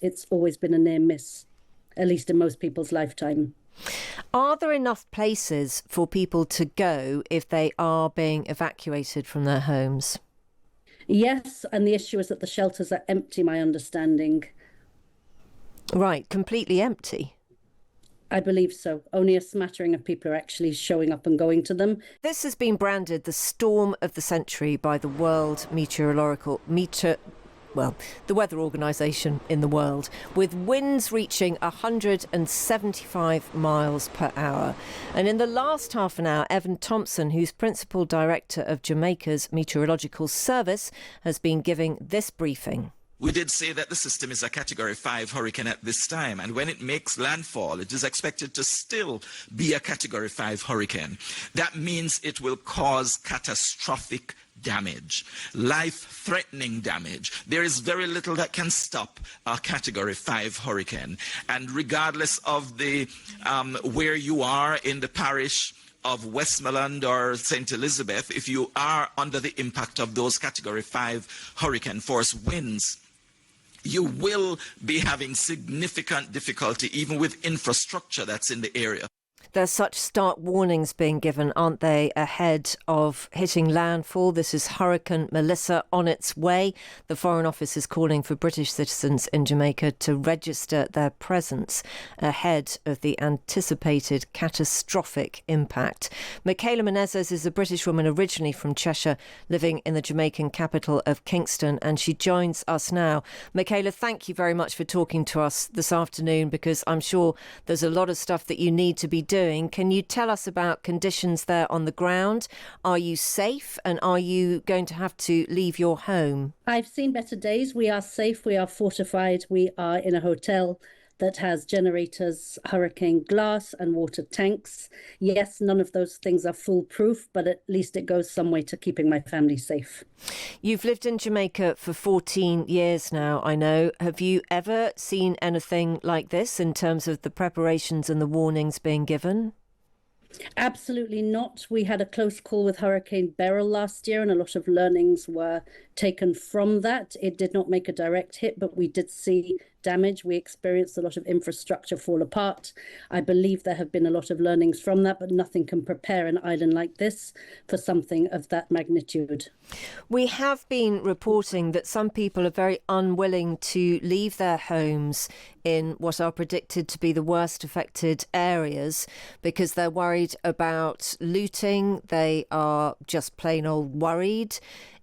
it's always been a near miss, at least in most people's lifetime. Are there enough places for people to go if they are being evacuated from their homes? Yes, and the issue is that the shelters are empty, my understanding. Right, completely empty. I believe so. Only a smattering of people are actually showing up and going to them. This has been branded the storm of the century by the World the weather organisation in the world, with winds reaching 175 miles per hour. And in the last half an hour, Evan Thompson, who's Principal Director of Jamaica's Meteorological Service, has been giving this briefing. We did say that the system is a Category 5 hurricane at this time, and when it makes landfall, it is expected to still be a Category 5 hurricane. That means it will cause catastrophic damage, life-threatening damage. There is very little that can stop a Category 5 hurricane. And regardless of the where you are in the parish of Westmoreland or St. Elizabeth, if you are under the impact of those Category 5 hurricane force winds, you will be having significant difficulty even with infrastructure that's in the area. There's such stark warnings being given, aren't they, ahead of hitting landfall? This is Hurricane Melissa on its way. The Foreign Office is calling for British citizens in Jamaica to register their presence ahead of the anticipated catastrophic impact. Michaela Menezes is a British woman originally from Cheshire, living in the Jamaican capital of Kingston, and she joins us now. Michaela, thank you very much for talking to us this afternoon, because I'm sure there's a lot of stuff that you need to be doing. Can you tell us about conditions there on the ground? Are you safe, and are you going to have to leave your home? I've seen better days. We are safe. We are fortified. We are in a hotel that has generators, hurricane glass and water tanks. Yes, none of those things are foolproof, but at least it goes some way to keeping my family safe. You've lived in Jamaica for 14 years now, I know. Have you ever seen anything like this in terms of the preparations and the warnings being given? Absolutely not. We had a close call with Hurricane Beryl last year, and a lot of learnings were taken from that. It did not make a direct hit, but we did see damage. We experienced a lot of infrastructure fall apart. I believe there have been a lot of learnings from that, but nothing can prepare an island like this for something of that magnitude. We have been reporting that some people are very unwilling to leave their homes in what are predicted to be the worst affected areas because they're worried about looting. They are just plain old worried.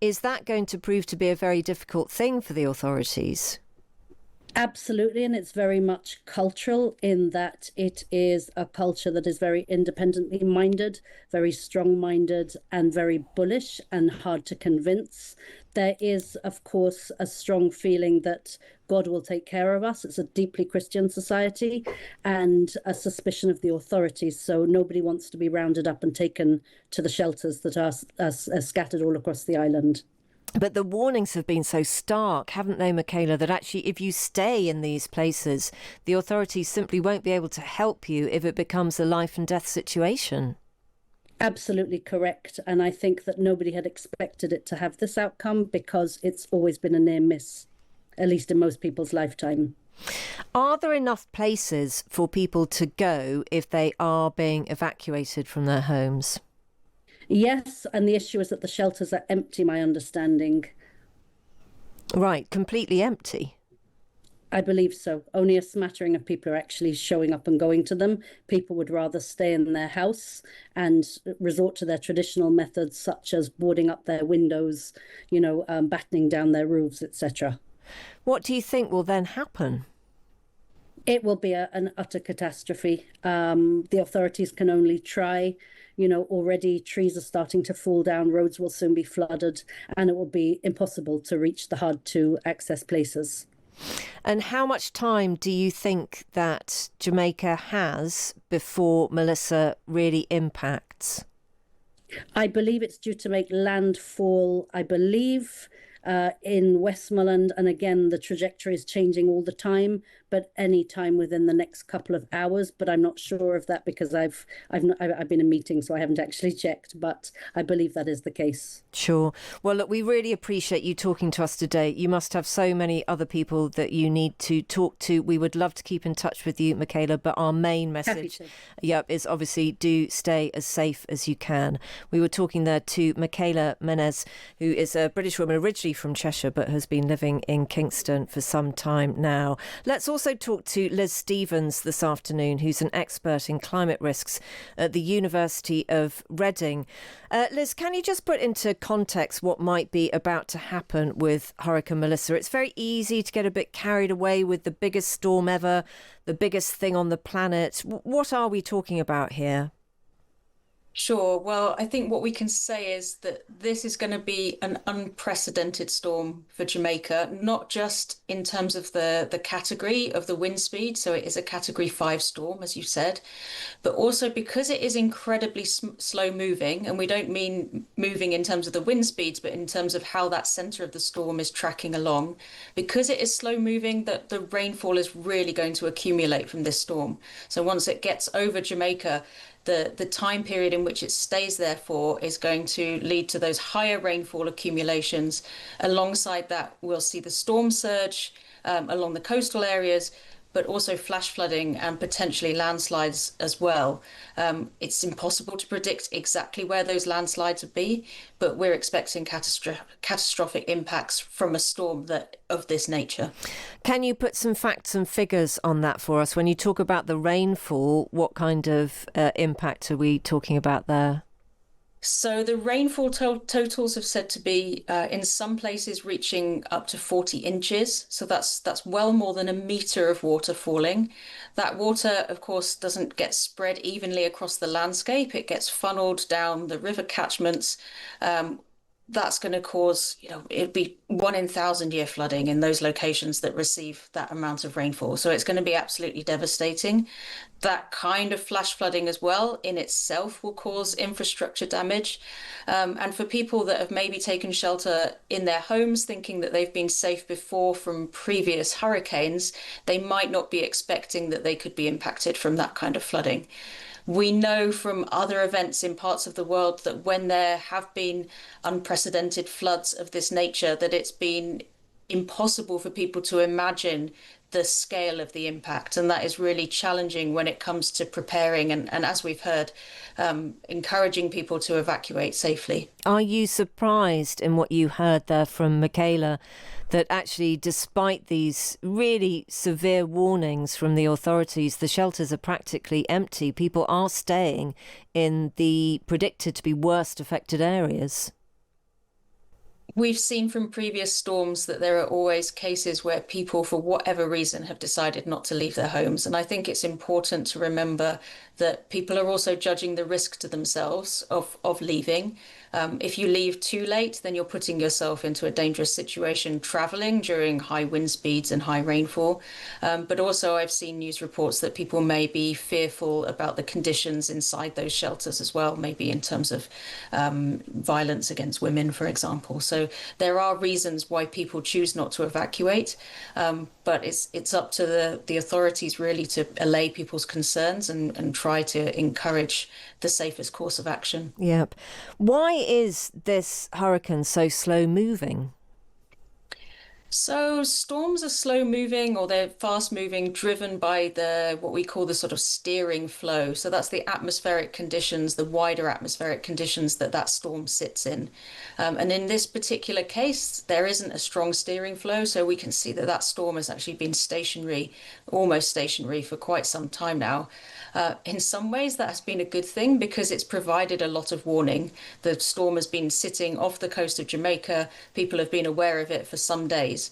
Is that going to prove to be a very difficult thing for the authorities? Absolutely, and it's very much cultural in that it is a culture that is very independently minded, very strong-minded, and very bullish and hard to convince. There is, of course, a strong feeling that God will take care of us. It's a deeply Christian society, and a suspicion of the authorities. So nobody wants to be rounded up and taken to the shelters that are scattered all across the island. But the warnings have been so stark, haven't they, Michaela, that actually if you stay in these places, the authorities simply won't be able to help you if it becomes a life and death situation. Absolutely correct. And I think that nobody had expected it to have this outcome because it's always been a near miss, at least in most people's lifetime. Are there enough places for people to go if they are being evacuated from their homes? Yes, and the issue is that the shelters are empty, my understanding. Right, completely empty. I believe so. Only a smattering of people are actually showing up and going to them. People would rather stay in their house and resort to their traditional methods, such as boarding up their windows, battening down their roofs, etc. What do you think will then happen? It will be an utter catastrophe. The authorities can only try. Already trees are starting to fall down, roads will soon be flooded, and it will be impossible to reach the hard to access places. And how much time do you think that Jamaica has before Melissa really impacts? I believe it's due to make landfall, in Westmoreland. And again, the trajectory is changing all the time, but any time within the next couple of hours. But I'm not sure of that because I've been in meetings, so I haven't actually checked, but I believe that is the case. Sure. Well, look, we really appreciate you talking to us today. You must have so many other people that you need to talk to. We would love to keep in touch with you, Michaela, but our main message, is obviously do stay as safe as you can. We were talking there to Michaela Menezes, who is a British woman originally from Cheshire but has been living in Kingston for some time now. Let's also talk to Liz Stevens this afternoon, who's an expert in climate risks at the University of Reading. Liz, can you just put into context what might be about to happen with Hurricane Melissa? It's very easy to get a bit carried away with the biggest storm ever, the biggest thing on the planet. What are we talking about here? Sure. Well, I think what we can say is that this is going to be an unprecedented storm for Jamaica, not just in terms of the category of the wind speed. So it is a Category 5 storm, as you said, but also because it is incredibly slow moving. And we don't mean moving in terms of the wind speeds, but in terms of how that center of the storm is tracking along. Because it is slow moving, that the rainfall is really going to accumulate from this storm. So once it gets over Jamaica, the time period in which it stays there for is going to lead to those higher rainfall accumulations. Alongside that, we'll see the storm surge along the coastal areas, but also flash flooding and potentially landslides as well. It's impossible to predict exactly where those landslides would be, but we're expecting catastrophic impacts from a storm of this nature. Can you put some facts and figures on that for us? When you talk about the rainfall, what kind of impact are we talking about there? So the rainfall totals have said to be in some places reaching up to 40 inches. So that's well more than a metre of water falling. That water, of course, doesn't get spread evenly across the landscape. It gets funneled down the river catchments. That's going to cause, it'd be 1 in 1,000-year flooding in those locations that receive that amount of rainfall. So it's going to be absolutely devastating. That kind of flash flooding as well in itself will cause infrastructure damage. And for people that have maybe taken shelter in their homes thinking that they've been safe before from previous hurricanes, they might not be expecting that they could be impacted from that kind of flooding. We know from other events in parts of the world that when there have been unprecedented floods of this nature, that it's been impossible for people to imagine the scale of the impact. And that is really challenging when it comes to preparing and as we've heard, encouraging people to evacuate safely. Are you surprised in what you heard there from Michaela that actually, despite these really severe warnings from the authorities, the shelters are practically empty? People are staying in the predicted to be worst affected areas. We've seen from previous storms that there are always cases where people, for whatever reason, have decided not to leave their homes. And I think it's important to remember that people are also judging the risk to themselves of leaving. If you leave too late, then you're putting yourself into a dangerous situation traveling during high wind speeds and high rainfall. But also I've seen news reports that people may be fearful about the conditions inside those shelters as well, maybe in terms of violence against women, for example. So there are reasons why people choose not to evacuate, but it's up to the authorities really to allay people's concerns and try to encourage the safest course of action. Yep. Why is this hurricane so slow moving? So storms are slow moving or they're fast moving, driven by what we call the sort of steering flow. So that's the atmospheric conditions, the wider atmospheric conditions that storm sits in. And in this particular case, there isn't a strong steering flow. So we can see that storm has actually been stationary, almost stationary for quite some time now. In some ways, that has been a good thing because it's provided a lot of warning. The storm has been sitting off the coast of Jamaica. People have been aware of it for some days.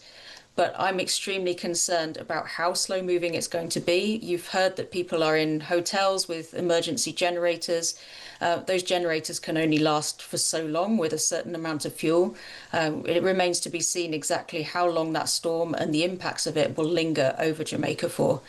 But I'm extremely concerned about how slow moving it's going to be. You've heard that people are in hotels with emergency generators. Those generators can only last for so long with a certain amount of fuel. It remains to be seen exactly how long that storm and the impacts of it will linger over Jamaica for.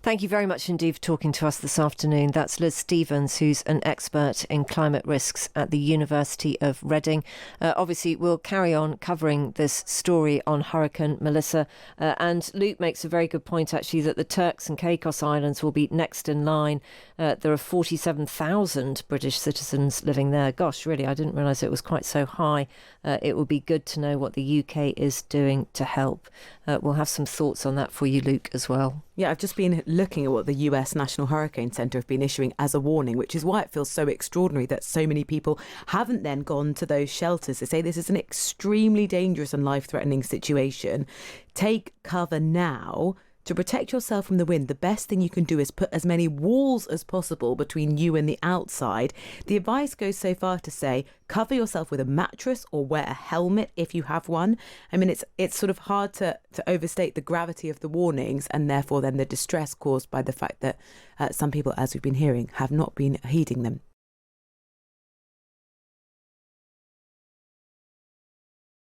Thank you very much indeed for talking to us this afternoon. That's Liz Stevens, who's an expert in climate risks at the University of Reading. Obviously, we'll carry on covering this story on Hurricane Melissa. And Luke makes a very good point, actually, that the Turks and Caicos Islands will be next in line. There are 47,000 British citizens living there. Gosh, really, I didn't realise it was quite so high. It would be good to know what the UK is doing to help. We'll have some thoughts on that for you, Luke, as well. Yeah, I've just been looking at what the US National Hurricane Centre have been issuing as a warning, which is why it feels so extraordinary that so many people haven't then gone to those shelters. They say this is an extremely dangerous and life-threatening situation. Take cover now. To protect yourself from the wind, the best thing you can do is put as many walls as possible between you and the outside. The advice goes so far to say cover yourself with a mattress or wear a helmet if you have one. I mean, it's sort of hard to overstate the gravity of the warnings and therefore then the distress caused by the fact that some people, as we've been hearing, have not been heeding them.